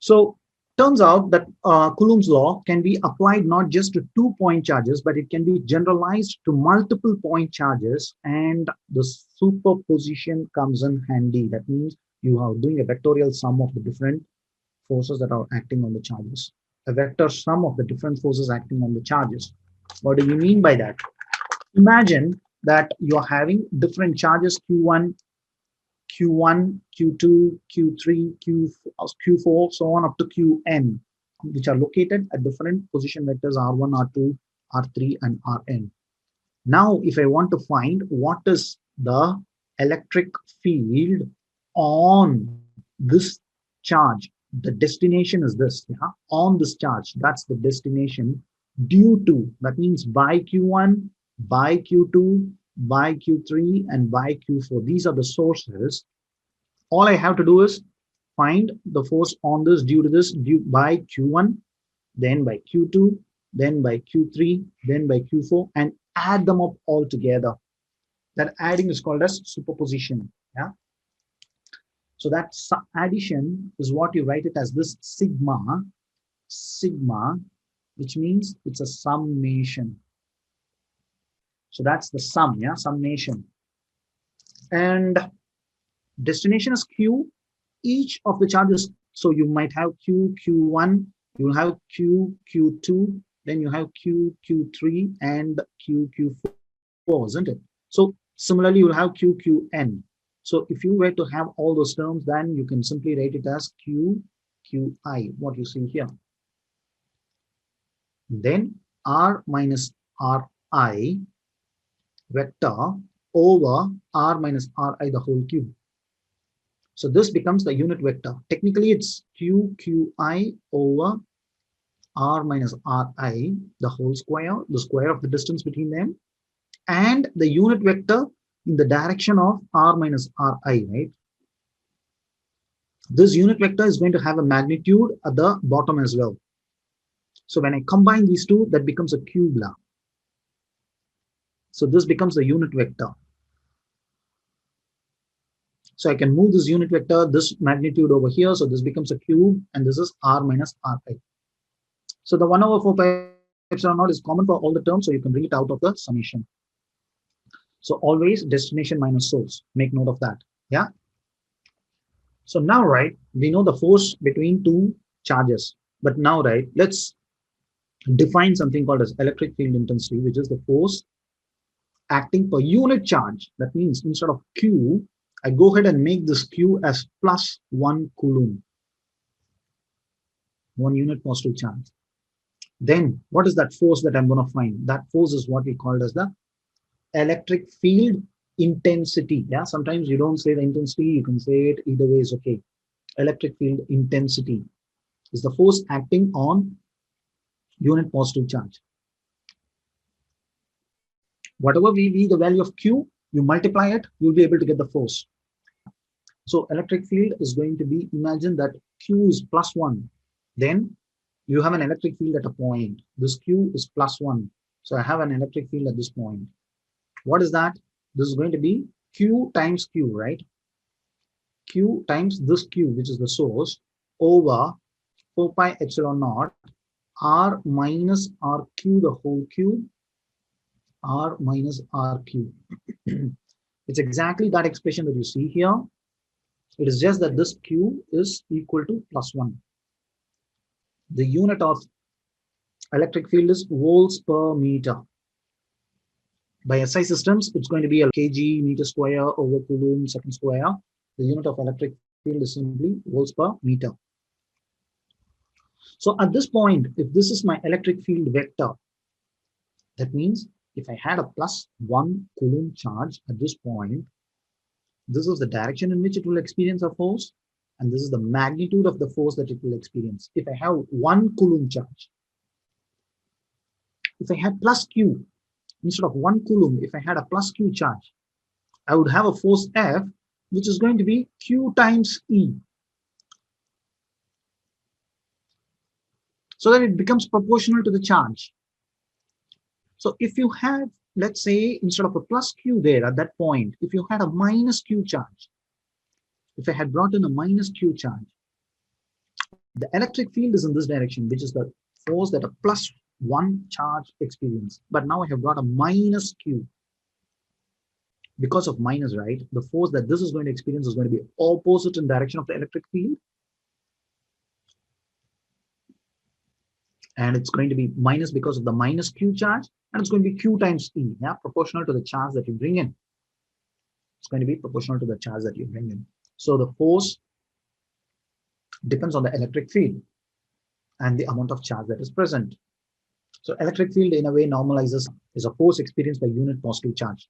So turns out that Coulomb's law can be applied not just to 2-point charges, but it can be generalized to multiple point charges, and the superposition comes in handy. That means you are doing a vectorial sum of the different forces that are acting on the charges. A vector sum of the different forces acting on the charges. What do you mean by that? Imagine that you're having different charges Q1, Q2, Q3, Q4, so on up to Qn, which are located at different position vectors R1, R2, R3, and Rn. Now, if I want to find what is the electric field on this charge, the destination is this, yeah? On this charge, that's the destination, due to, that means by Q1, by Q2, by Q3, and by Q4. These are the sources. All I have to do is find the force on this, due to this, due by Q1, then by Q2, then by Q3, then by Q4, and add them up all together. That adding is called as superposition. Yeah. So that addition is what you write it as this sigma, which means it's a summation. So that's the sum, yeah, summation. And destination is Q. Each of the charges, so you might have Q, Q1, you will have Q, Q2, then you have Q, Q3, and Q, Q4, isn't it? So similarly, you will have Q, Qn. So if you were to have all those terms, then you can simply write it as Q, Qi, what you see here. Then R minus Ri vector over R minus Ri the whole cube. So this becomes the unit vector. Technically, it's Q, Qi over R minus Ri, the whole square, the square of the distance between them, and the unit vector in the direction of R minus Ri, right? This unit vector is going to have a magnitude at the bottom as well. So when I combine these two, that becomes a cube. So this becomes the unit vector. So I can move this unit vector, this magnitude over here. So this becomes a cube, and this is R minus Ri. So the 1 over 4 pi epsilon naught is common for all the terms, so you can read it out of the summation. So always destination minus source. Make note of that. Yeah. So now, right, we know the force between two charges. But now, right, let's define something called as electric field intensity, which is the force acting per unit charge. That means instead of Q, I go ahead and make this Q as plus 1 Coulomb, 1 unit positive charge. Then what is that force that I'm going to find? That force is what we call as the electric field intensity. Yeah, sometimes you don't say the intensity, you can say it either way is okay. Electric field intensity is the force acting on unit positive charge. Whatever be the value of Q, you multiply it, you'll be able to get the force. So electric field is going to be, imagine that Q is plus 1. Then you have an electric field at a point. This Q is plus 1. So I have an electric field at this point. What is that? This is going to be Q times Q, right? Q times this Q, which is the source, over 4 pi epsilon naught R minus RQ the whole cube, R minus RQ. It's exactly that expression that you see here. It is just that this Q is equal to plus 1. The unit of electric field is volts per meter. By SI systems, it's going to be a kg meter square over Coulomb second square. The unit of electric field is simply volts per meter. So at this point, if this is my electric field vector, that means if I had a plus 1 Coulomb charge at this point, this is the direction in which it will experience a force, and this is the magnitude of the force that it will experience. If I have 1 Coulomb charge, if I had plus Q, instead of 1 Coulomb, if I had a plus Q charge, I would have a force F, which is going to be Q times E. So that it becomes proportional to the charge. So if you have, let's say, instead of a plus Q there at that point, if you had a minus Q charge, if I had brought in a minus Q charge, The electric field is in this direction, which is the force that a plus one charge experience. But now I have got a minus q. Because of minus, right? The force that this is going to experience is going to be opposite in direction of the electric field. And it's going to be minus because of the minus q charge. And it's going to be q times E, yeah, proportional to the charge that you bring in. It's going to be proportional to the charge that you bring in. So the force depends on the electric field and the amount of charge that is present. So electric field in a way normalizes is a force experienced by unit positive charge.